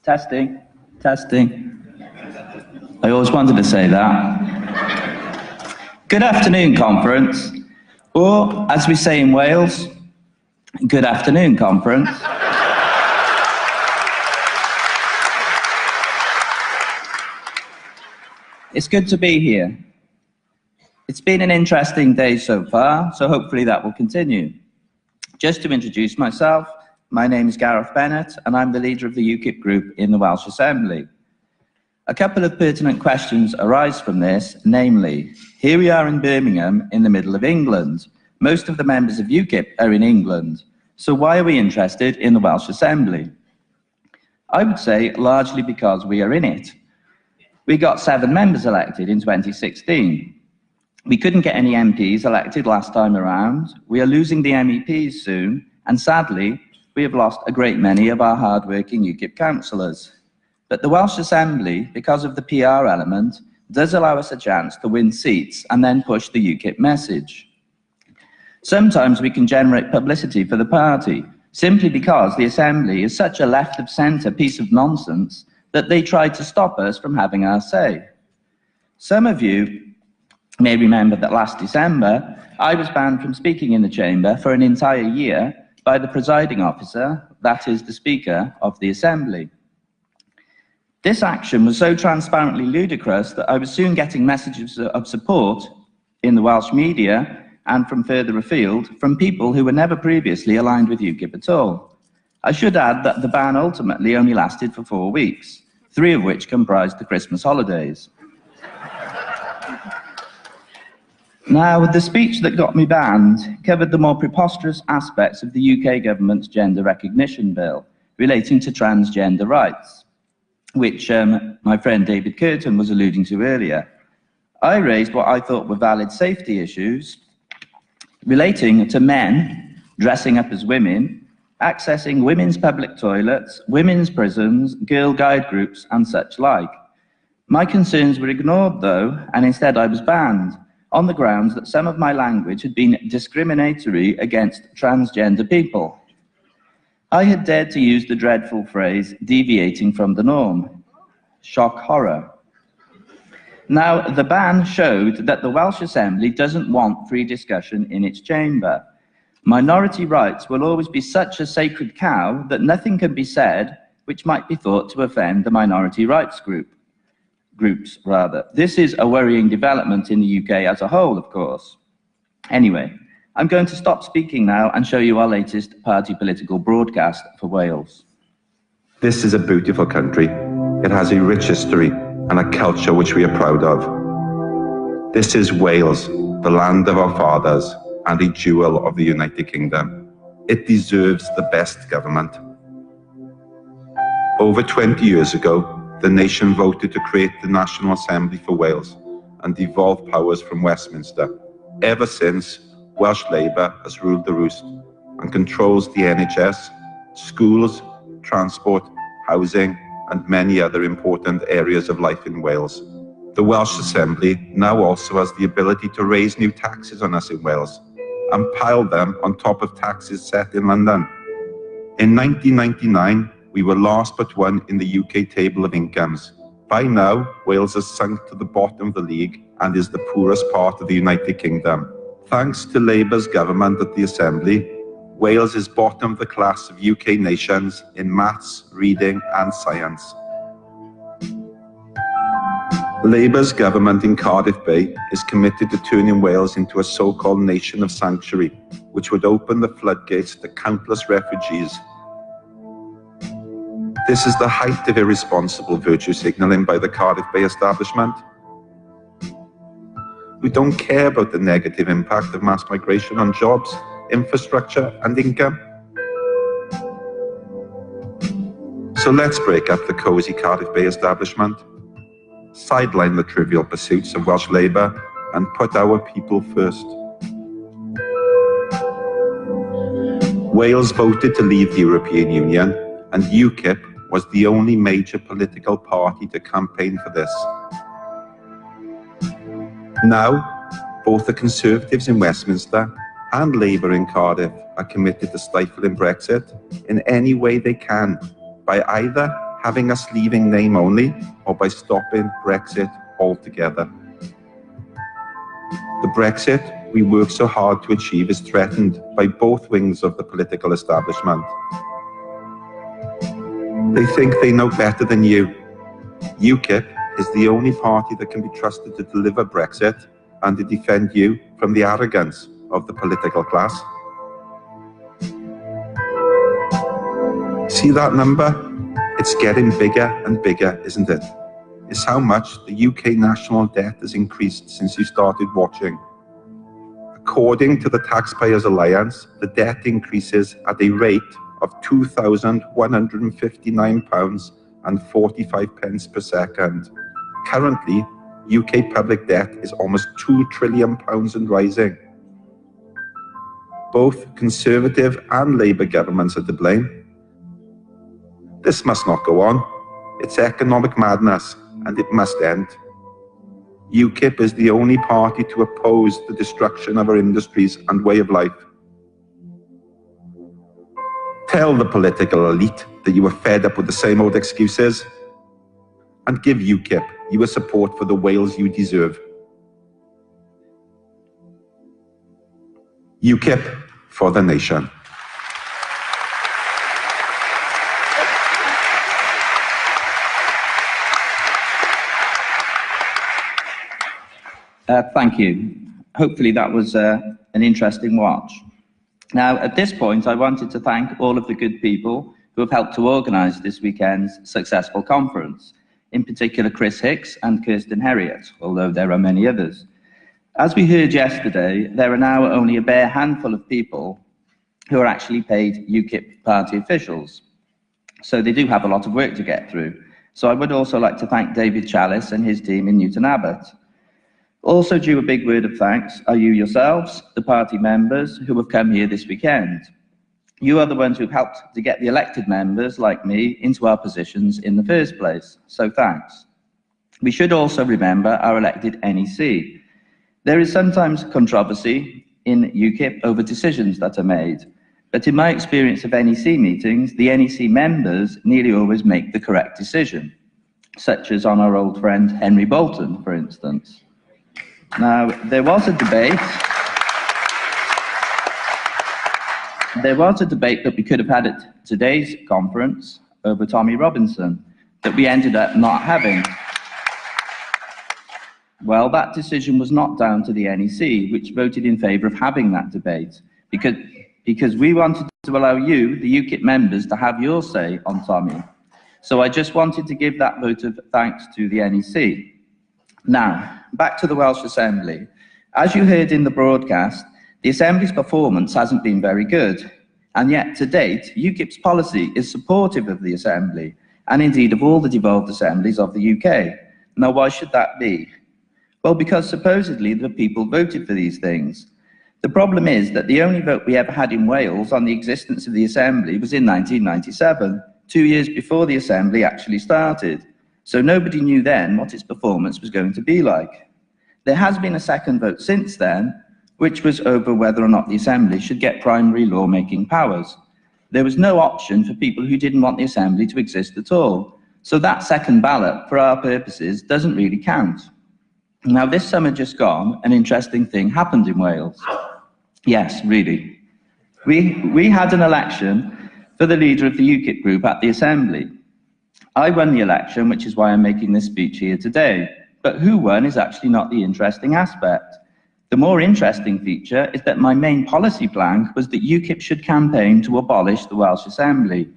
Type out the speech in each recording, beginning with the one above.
Testing, testing. I always wanted to say that. Good afternoon, conference. Or, as we say in Wales, good afternoon, conference. It's good to be here. It's been an interesting day so far, so hopefully that will continue. Just to introduce myself, my name is Gareth Bennett, and I'm the leader of the UKIP group in the Welsh Assembly. A couple of pertinent questions arise from this, namely, here we are in Birmingham, in the middle of England. Most of the members of UKIP are in England, so why are we interested in the Welsh Assembly? I would say largely because we are in it. We got 7 members elected in 2016. We couldn't get any MPs elected last time around. We are losing the MEPs soon, and sadly, we have lost a great many of our hard-working UKIP councillors. But the Welsh Assembly, because of the PR element, does allow us a chance to win seats and then push the UKIP message. Sometimes we can generate publicity for the party, simply because the Assembly is such a left-of-centre piece of nonsense that they tried to stop us from having our say. Some of you may remember that last December, I was banned from speaking in the chamber for an entire year by the presiding officer, that is the Speaker of the Assembly. This action was so transparently ludicrous that I was soon getting messages of support in the Welsh media and from further afield from people who were never previously aligned with UKIP at all. I should add that the ban ultimately only lasted for 4 weeks, 3 of which comprised the Christmas holidays. Now, the speech that got me banned covered the more preposterous aspects of the UK government's gender recognition bill relating to transgender rights, which my friend David Curtin was alluding to earlier. I raised what I thought were valid safety issues relating to men dressing up as women, accessing women's public toilets, women's prisons, girl guide groups, and such like. My concerns were ignored, though, and instead I was banned, on the grounds that some of my language had been discriminatory against transgender people. I had dared to use the dreadful phrase, deviating from the norm. Shock horror. Now, the ban showed that the Welsh Assembly doesn't want free discussion in its chamber. Minority rights will always be such a sacred cow that nothing can be said which might be thought to offend the minority rights groups. This is a worrying development in the UK as a whole, of course. Anyway, I'm going to stop speaking now and show you our latest party political broadcast for Wales. This is a beautiful country. It has a rich history and a culture which we are proud of. This is Wales, the land of our fathers and a jewel of the United Kingdom. It deserves the best government. Over 20 years ago, the nation voted to create the National Assembly for Wales and devolve powers from Westminster. Ever since, Welsh Labour has ruled the roost and controls the NHS, schools, transport, housing, and many other important areas of life in Wales. The Welsh Assembly now also has the ability to raise new taxes on us in Wales and pile them on top of taxes set in London. In 1999, we were last but one in the UK table of incomes. By now, Wales has sunk to the bottom of the league and is the poorest part of the United Kingdom. Thanks to Labour's government at the Assembly, Wales is bottom of the class of UK nations in maths, reading and science. Labour's government in Cardiff Bay is committed to turning Wales into a so-called nation of sanctuary, which would open the floodgates to countless refugees. This is the height of irresponsible virtue signalling by the Cardiff Bay establishment. We don't care about the negative impact of mass migration on jobs, infrastructure and income. So let's break up the cosy Cardiff Bay establishment, sideline the trivial pursuits of Welsh Labour and put our people first. Wales voted to leave the European Union and UKIP was the only major political party to campaign for this. Now, both the Conservatives in Westminster and Labour in Cardiff are committed to stifling Brexit in any way they can by either having us leaving name only, or by stopping Brexit altogether. The Brexit we work so hard to achieve is threatened by both wings of the political establishment. They think they know better than you. UKIP is the only party that can be trusted to deliver Brexit and to defend you from the arrogance of the political class. See that number? It's getting bigger and bigger, isn't it? It's how much the UK national debt has increased since you started watching. According to the Taxpayers Alliance, the debt increases at a rate of £2,159.45 per second. Currently, UK public debt is almost £2 trillion and rising. Both Conservative and Labour governments are to blame. This must not go on. It's economic madness, and it must end. UKIP is the only party to oppose the destruction of our industries and way of life. Tell the political elite that you are fed up with the same old excuses, and give UKIP your support for the Wales you deserve. UKIP for the nation. Thank you. Hopefully that was an interesting watch. Now, at this point, I wanted to thank all of the good people who have helped to organise this weekend's successful conference, in particular Chris Hicks and Kirsten Herriott, although there are many others. As we heard yesterday, there are now only a bare handful of people who are actually paid UKIP party officials. So they do have a lot of work to get through. So I would also like to thank David Chalice and his team in Newton Abbot. Also due a big word of thanks are you yourselves, the party members who have come here this weekend. You are the ones who've helped to get the elected members, like me, into our positions in the first place, so thanks. We should also remember our elected NEC. There is sometimes controversy in UKIP over decisions that are made, but in my experience of NEC meetings, the NEC members nearly always make the correct decision, such as on our old friend Henry Bolton, for instance. Now, there was a debate that we could have had at today's conference over Tommy Robinson that we ended up not having. Well, that decision was not down to the NEC, which voted in favour of having that debate, because we wanted to allow you, the UKIP members, to have your say on Tommy. So I just wanted to give that vote of thanks to the NEC. Now, back to the Welsh Assembly. As you heard in the broadcast, the Assembly's performance hasn't been very good, and yet to date, UKIP's policy is supportive of the Assembly, and indeed of all the devolved assemblies of the UK. Now, why should that be? Well, because supposedly the people voted for these things. The problem is that the only vote we ever had in Wales on the existence of the Assembly was in 1997, 2 years before the Assembly actually started. So nobody knew then what its performance was going to be like. There has been a second vote since then, which was over whether or not the Assembly should get primary lawmaking powers. There was no option for people who didn't want the Assembly to exist at all. So that second ballot, for our purposes, doesn't really count. Now, this summer just gone, an interesting thing happened in Wales. Yes, really. We had an election for the leader of the UKIP group at the Assembly. I won the election, which is why I'm making this speech here today. But who won is actually not the interesting aspect. The more interesting feature is that my main policy plank was that UKIP should campaign to abolish the Welsh Assembly.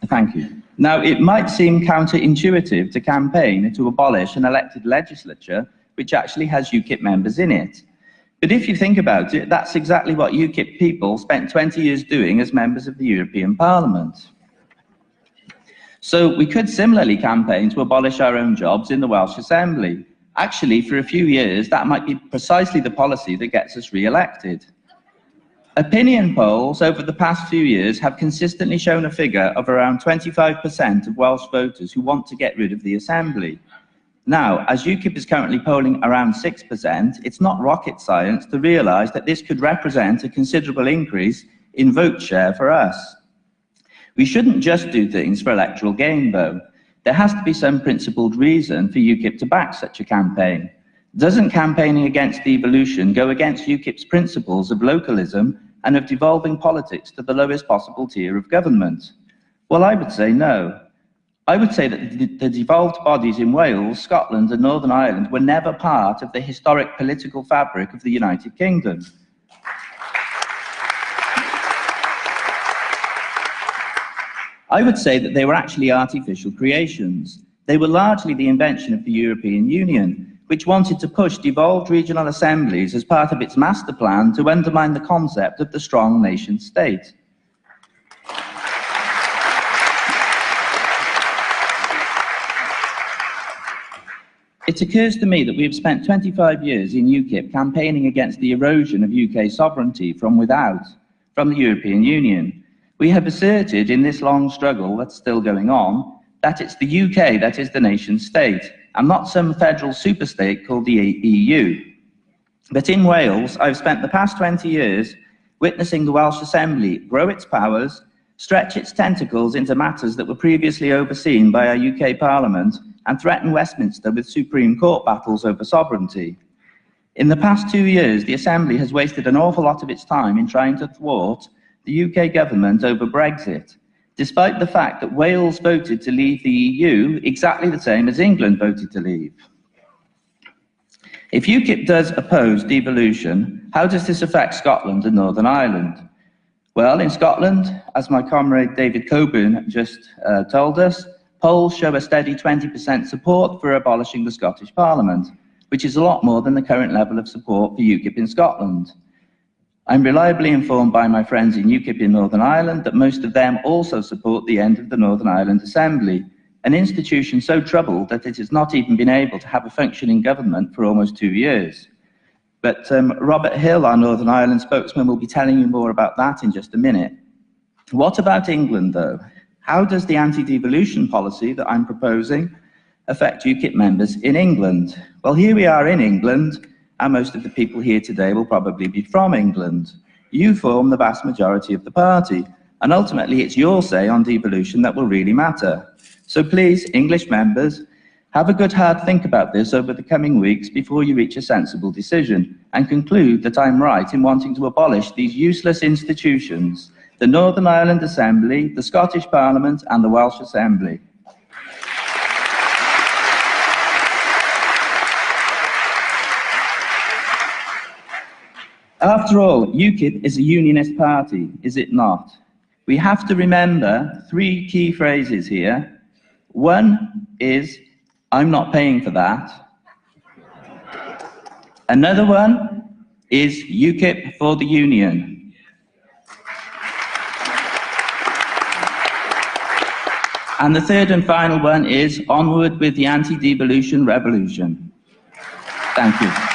Thank you. Now, it might seem counterintuitive to campaign to abolish an elected legislature which actually has UKIP members in it. But if you think about it, that's exactly what UKIP people spent 20 years doing as members of the European Parliament. So we could similarly campaign to abolish our own jobs in the Welsh Assembly. Actually, for a few years, that might be precisely the policy that gets us re-elected. Opinion polls over the past few years have consistently shown a figure of around 25% of Welsh voters who want to get rid of the Assembly. Now, as UKIP is currently polling around 6%, it's not rocket science to realise that this could represent a considerable increase in vote share for us. We shouldn't just do things for electoral gain, though. There has to be some principled reason for UKIP to back such a campaign. Doesn't campaigning against devolution go against UKIP's principles of localism and of devolving politics to the lowest possible tier of government? Well, I would say no. I would say that the devolved bodies in Wales, Scotland and Northern Ireland were never part of the historic political fabric of the United Kingdom. I would say that they were actually artificial creations. They were largely the invention of the European Union, which wanted to push devolved regional assemblies as part of its master plan to undermine the concept of the strong nation state. It occurs to me that we have spent 25 years in UKIP campaigning against the erosion of UK sovereignty from without, from the European Union. We have asserted in this long struggle that's still going on that it's the UK that is the nation state and not some federal superstate called the EU. But in Wales, I've spent the past 20 years witnessing the Welsh Assembly grow its powers, stretch its tentacles into matters that were previously overseen by our UK Parliament, and threaten Westminster with Supreme Court battles over sovereignty. In the past 2 years, the Assembly has wasted an awful lot of its time in trying to thwart the UK government over Brexit, despite the fact that Wales voted to leave the EU exactly the same as England voted to leave. If UKIP does oppose devolution, how does this affect Scotland and Northern Ireland? Well, in Scotland, as my comrade David Coburn just told us, polls show a steady 20% support for abolishing the Scottish Parliament, which is a lot more than the current level of support for UKIP in Scotland. I'm reliably informed by my friends in UKIP in Northern Ireland that most of them also support the end of the Northern Ireland Assembly, an institution so troubled that it has not even been able to have a functioning government for almost 2 years. But Robert Hill, our Northern Ireland spokesman, will be telling you more about that in just a minute. What about England, though? How does the anti-devolution policy that I'm proposing affect UKIP members in England? Well, here we are in England, and most of the people here today will probably be from England. You form the vast majority of the party, and ultimately it's your say on devolution that will really matter. So please, English members, have a good hard think about this over the coming weeks before you reach a sensible decision, and conclude that I'm right in wanting to abolish these useless institutions, the Northern Ireland Assembly, the Scottish Parliament and the Welsh Assembly. After all, UKIP is a unionist party, is it not? We have to remember 3 key phrases here. One is, I'm not paying for that. Another one is UKIP for the Union. And the third and final one is onward with the anti-devolution revolution. Thank you.